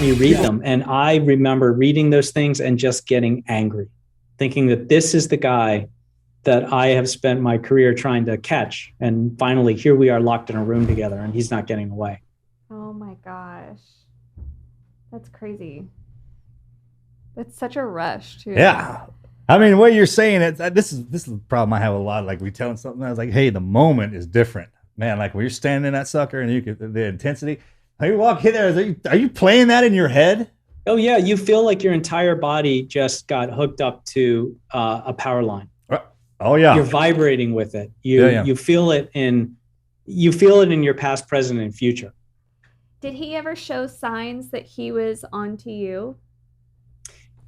me read them. And I remember reading those things and just getting angry, thinking that this is the guy that I have spent my career trying to catch. And finally, here we are locked in a room together and he's not getting away. Oh my gosh. That's crazy. That's such a rush too. Yeah. I mean, what you're saying, this is the problem I have a lot. Like we telling something, I was like, hey, the moment is different. Man, like when you're standing in that sucker and the intensity, how you walk in there, are you playing that in your head? Oh yeah. You feel like your entire body just got hooked up to a power line. Oh yeah. You're vibrating with it. You feel it in your past, present, and future. Did he ever show signs that he was onto you?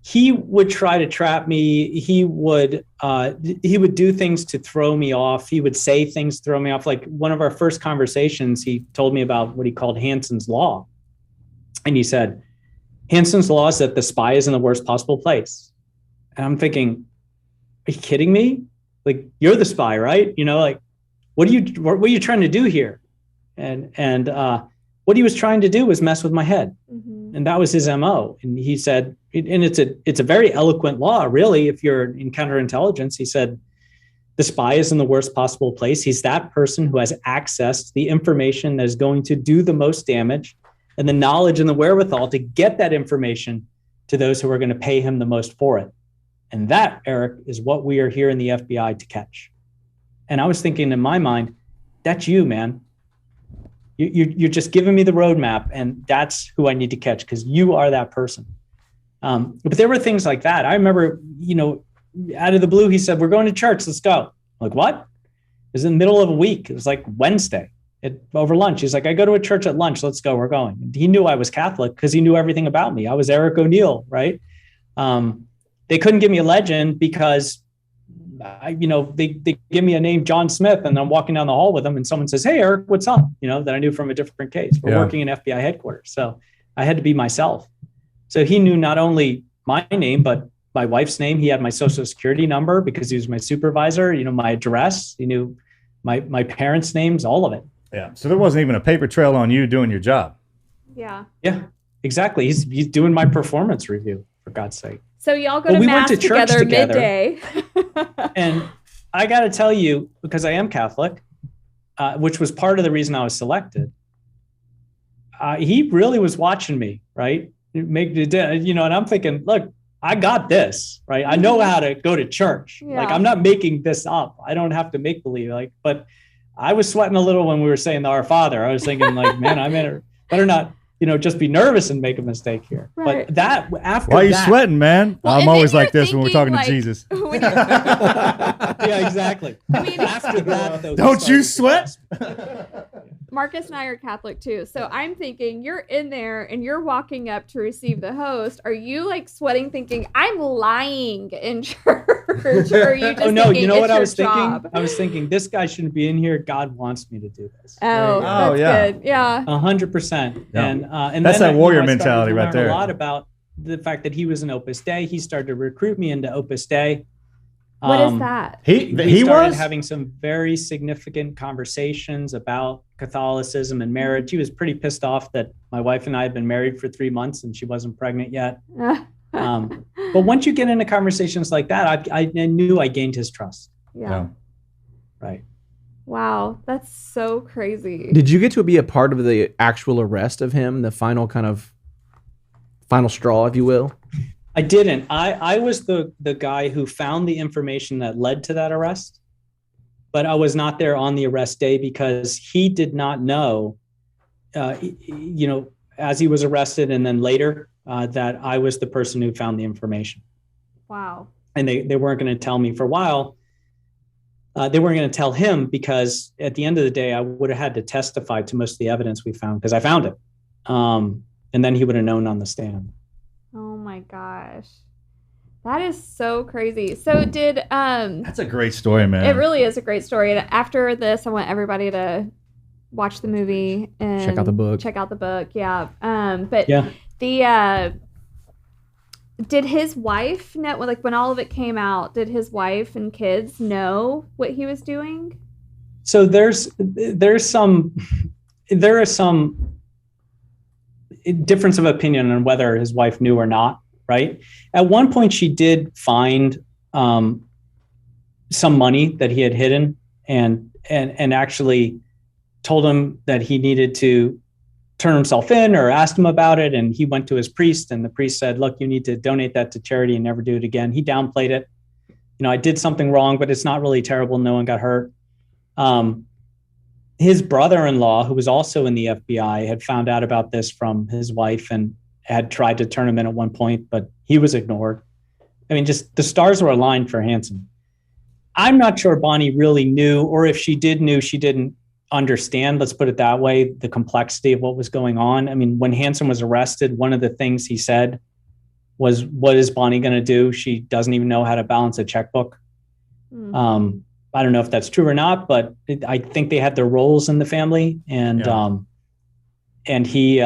He would try to trap me. He would do things to throw me off. He would say things to throw me off. Like one of our first conversations, he told me about what he called Hanssen's law. And he said, Hanssen's law is that the spy is in the worst possible place. And I'm thinking, are you kidding me? Like, you're the spy, right? You know, like, what are you trying to do here? And what he was trying to do was mess with my head. Mm-hmm. And that was his MO. And he said, and it's a very eloquent law, really, if you're in counterintelligence. He said, the spy is in the worst possible place. He's that person who has access to the information that is going to do the most damage and the knowledge and the wherewithal to get that information to those who are going to pay him the most for it. And that, Eric, is what we are here in the FBI to catch. And I was thinking in my mind, that's you, man. You're just giving me the roadmap, and that's who I need to catch because you are that person. But there were things like that. I remember, out of the blue, he said, we're going to church. Let's go. I'm like, what? It was in the middle of a week. It was like Wednesday over lunch. He's like, I go to a church at lunch. Let's go. We're going. And he knew I was Catholic because he knew everything about me. I was Eric O'Neill, right? They couldn't give me a legend because, they give me a name, John Smith, and I'm walking down the hall with them and someone says, hey, Eric, what's up? That I knew from a different case. We're working in FBI headquarters. So I had to be myself. So he knew not only my name, but my wife's name. He had my social security number because he was my supervisor, my address. He knew my parents' names, all of it. Yeah. So there wasn't even a paper trail on you doing your job. Yeah. Yeah, exactly. He's doing my performance review, for God's sake. So y'all go to mass together midday. And I got to tell you, because I am Catholic, which was part of the reason I was selected, he really was watching me, right? And I'm thinking, look, I got this, right? I know how to go to church. Yeah. Like, I'm not making this up. I don't have to make believe. But I was sweating a little when we were saying the Our Father. I was thinking, like, man, I better not, just be nervous and make a mistake here. Right. But that after why are you sweating, man? Well, I'm always like this when we're talking to Jesus. Yeah, exactly. I mean, after that, though, don't you sweat? Marcus and I are Catholic too. So I'm thinking you're in there and you're walking up to receive the host. Are you like sweating thinking I'm lying in church? Or are you just oh no, you know what I was job? thinking? I was thinking this guy shouldn't be in here. God wants me to do this. Oh, that's good. Yeah. 100%. Yeah. And that's then, that warrior mentality right there. A lot about the fact that he was in Opus Dei. He started to recruit me into Opus Dei. What is that? He started having some very significant conversations about Catholicism and marriage. He was pretty pissed off that my wife and I had been married for 3 months and she wasn't pregnant yet. But once you get into conversations like that, I knew I gained his trust. Yeah. Right. Wow, that's so crazy. Did you get to be a part of the actual arrest of him, the final straw, if you will? I didn't. I was the guy who found the information that led to that arrest, but I was not there on the arrest day because he did not know, as he was arrested and then later, that I was the person who found the information. Wow. And they weren't going to tell me for a while. They weren't going to tell him because at the end of the day, I would have had to testify to most of the evidence we found because I found it. And then he would have known on the stand. Oh my gosh. That is so crazy. So that's a great story, man. It really is a great story. And after this, I want everybody to watch the movie and check out the book. Yeah. But yeah. Did his wife know, like when all of it came out, did his wife and kids know what he was doing? So there are some difference of opinion on whether his wife knew or not, right? At one point, she did find some money that he had hidden and actually told him that he needed to turn himself in or asked him about it. And he went to his priest, and the priest said, look, you need to donate that to charity and never do it again. He downplayed it. I did something wrong, but it's not really terrible. No one got hurt. His brother-in-law, who was also in the FBI, had found out about this from his wife and had tried to turn him in at one point, but he was ignored. I mean, just the stars were aligned for Hanssen. I'm not sure Bonnie really knew, or if she did knew, she didn't understand, let's put it that way, the complexity of what was going on. I mean, when Hanssen was arrested, one of the things he said was, what is Bonnie going to do? She doesn't even know how to balance a checkbook. I don't know if that's true or not, but I think they had their roles in the family, and he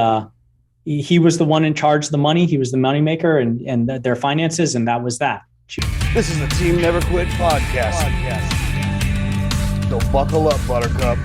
was the one in charge of the money. He was the moneymaker and their finances, and that was that. This is the Team Never Quit podcast. So buckle up, Buttercup.